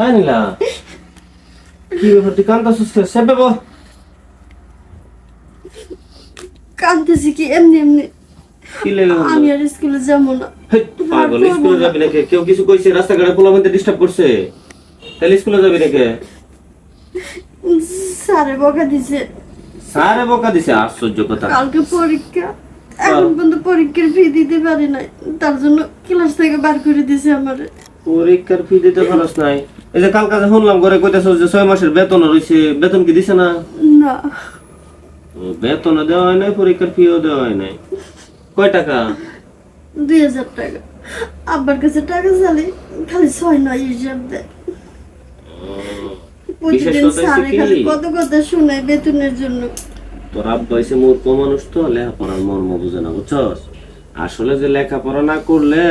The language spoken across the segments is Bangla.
আনিলা কি ব্যাপার, তুই কান্দাছিস কেন? সেবে বল। কাঁদতেছি কি এমনি এমনি। কি লেগে গেল? আমি আর স্কুলে যাবো না। হেই, পাগল, স্কুলে যাবি নাকি? কেউ কিছু কইছে? রাস্তাঘাটে পোলা মধ্যে ডিস্টার্ব করছে, তাহলে স্কুলে যাবি নাকি? স্যারে বকা দিছে। স্যারে বকা দিছে? আশ্চর্য কথা। কালকে পরীক্ষা, এখন পর্যন্ত পরীক্ষার ফি দিতে পারি নাই, তার জন্য ক্লাস থেকে বার করে দিছে আমারে। পরীক্ষার ফি দিতে পারস নাই? এই যে কালকে যে শুনলাম করে কইতেছ যে 6 মাসের বেতন রইছে, বেতন কি দিছে না? না, বেতন দেওয়া হয় নাই, পরীক্ষার ফিও দেওয়া হয় নাই। কয় টাকা? 2000 টাকা। আব্বার কাছে টাকা চালি, খালি 6-9 হিসাব দেয়। বিশেষ প্রতিদিন কথা হচ্ছে স্যারে কি, খালি কত কথা শোনায় বেতনের জন্য। তোর আব্বা হইছে মূর্খ মানুষ, তো লেখাপড়ার মর্ম বুঝে না, বুঝছস? আসলে যে লেখাপড়া না করলে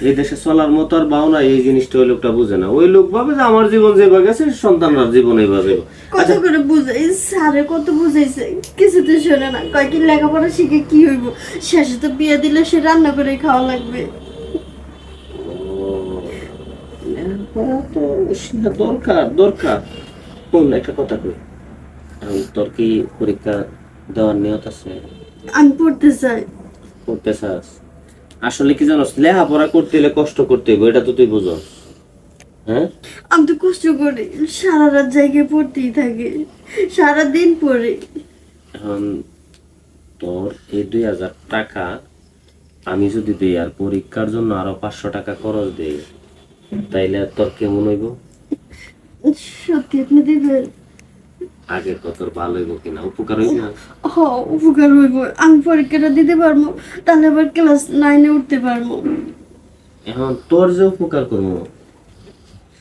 এই দেশে চলার মতো আর বাও না, এই জিনিসটা ওই লোকটা বুঝে না। ওই লোক ভাবে যে আমার জীবন যেভাবে গেছে সন্তানরা জীবন এইভাবে। কত করে বুঝাই, স্যারে কত বুঝাইছে, কিছুতে শোনে না। কয় কি লেখাপড়া শিখে কি হইব, শেষে তো বিয়ে দিলে সে রান্না করে খাওয়া লাগবে। লেখাপড়া তো শিখা দরকার দরকার। কোন একটা কথা কই, এখন তোর কি পরীক্ষা দেওয়ার নিয়ত আছে? আমি পড়তে চাই। করতে চাস? আসলে কি জানোস, লেখাপড়া করতে হলে কষ্ট করতে হবে, এটা তো তুই বুঝস। হ্যাঁ, আমি তো কষ্ট করি, সারা রাত জায়গায় পড়তেই থাকি, সারাদিন পড়ি। এখন তোর এই 2000 টাকা আমি যদি দিই আর পরীক্ষার জন্য আরো 500 টাকা খরচ দিই, তাইলে তোর কেমন হইব? সত্যি আপনি দিবেন? আগে কত ভালো হইব কিনা, উপকার হইব না? হ, উপকার হইব। আমি পরীক্ষাটা দিতে পারবো, তাহলে আবার ক্লাস 9-এ উঠতে পারবো। এখন তোর যে উপকার করবো,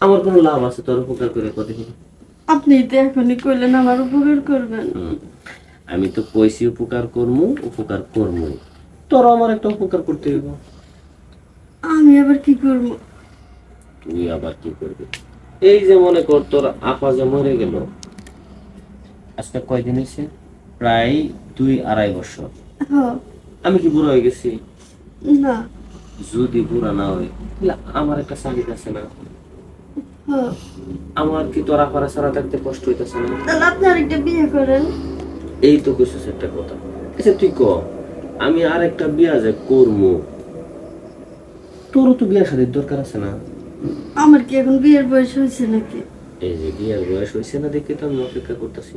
আমার কোনো লাভ আছে তোর উপকার করে কতদিন? আপনি তো এখনই কইলেন আমার উপকার করবেন। আমি তো কইছি উপকার করমু, উপকার করমু, তোর আমার একটা উপকার করতে হইব। আমি আবার কি করবো? তুই আবার কি করবি? এই যে মনে কর তোর আপা যে মরে গেল, আজকে কয়দিন হয়েছে? প্রায় 2-2.5 বছর। হ। আমি কি বুড়া হয়ে গেছি? না। যদি বুড়া না হয় তাহলে আমার একটা শালিক আছে না? হ। আমার কি তোর আপারা ছাড়া থাকতে কষ্ট হইতেছে না? তাহলে আপনি আরেকটা বিয়ে করেন। এই তো কইছিস একটা কথা। আচ্ছা তুই ক, আমি আর একটা বিয়া যে করবো, তোরও তো বিয়া শাদীর দরকার আছে না? আমার কি এখন বিয়ের বয়স হয়েছে নাকি? এই যে বিয়ার বয়স হয়েছে না দেখে তো আমি অপেক্ষা করতেছি।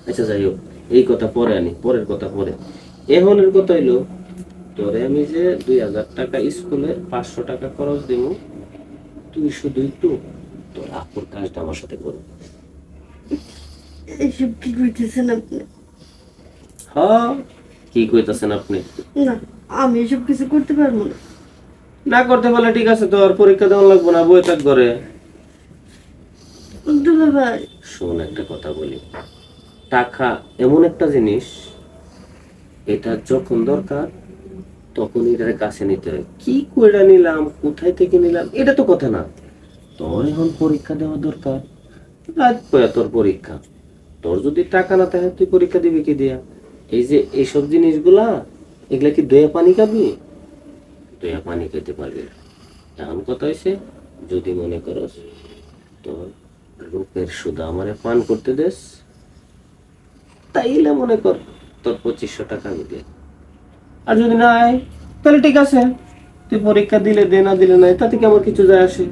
আচ্ছা যাই হোক, এই কথা পরে আনি, পরের কথা পরে। এখনের কথা হইলো, তোরে আমি যে 2000 টাকা স্কুলে 500 টাকা খরচ দিব, তুই শুধু একটু তোর আপুর কাজটা আমার সাথে করবি। এইসব কি কইতেছেন আপনি? হ্যাঁ, কি কইতাছেন আপনি? না, আমি এসব কিছু করতে পারবো না। না করতে পারলে ঠিক আছে, তোর পরীক্ষা দেওয়া লাগবো না, বই থাক ঘরে। দুলা ভাই, শোন একটা কথা বলি, টাকা এমন একটা জিনিস, এটা যখন দরকার তখন এটার কাছে নিতে হয়। কি কইরা নিলাম, কোথায় থেকে নিলাম, এটা তো কথা না। তোর এখন পরীক্ষা দেওয়া দরকার, রাত পয়া তোর পরীক্ষা। তোর যদি টাকা না থাকে তুই পরীক্ষা দিবি কি দিয়া? এই যে এইসব জিনিসগুলা, এগুলা কি দয়া পানি খাবি? দয়া পানি খেতে পারবি না। এখন কথা হয়েছে, যদি মনে করস তোর রূপের সুদা আমারে পান করতে দেস, তাইলে মনে কর তোর 2500 টাকা আমি দিয়ে। আর যদি নাই তাহলে ঠিক আছে, তুই পরীক্ষা দিলে দে, না দিলে নাই, তাতে কি আমার কিছু যায় আসে?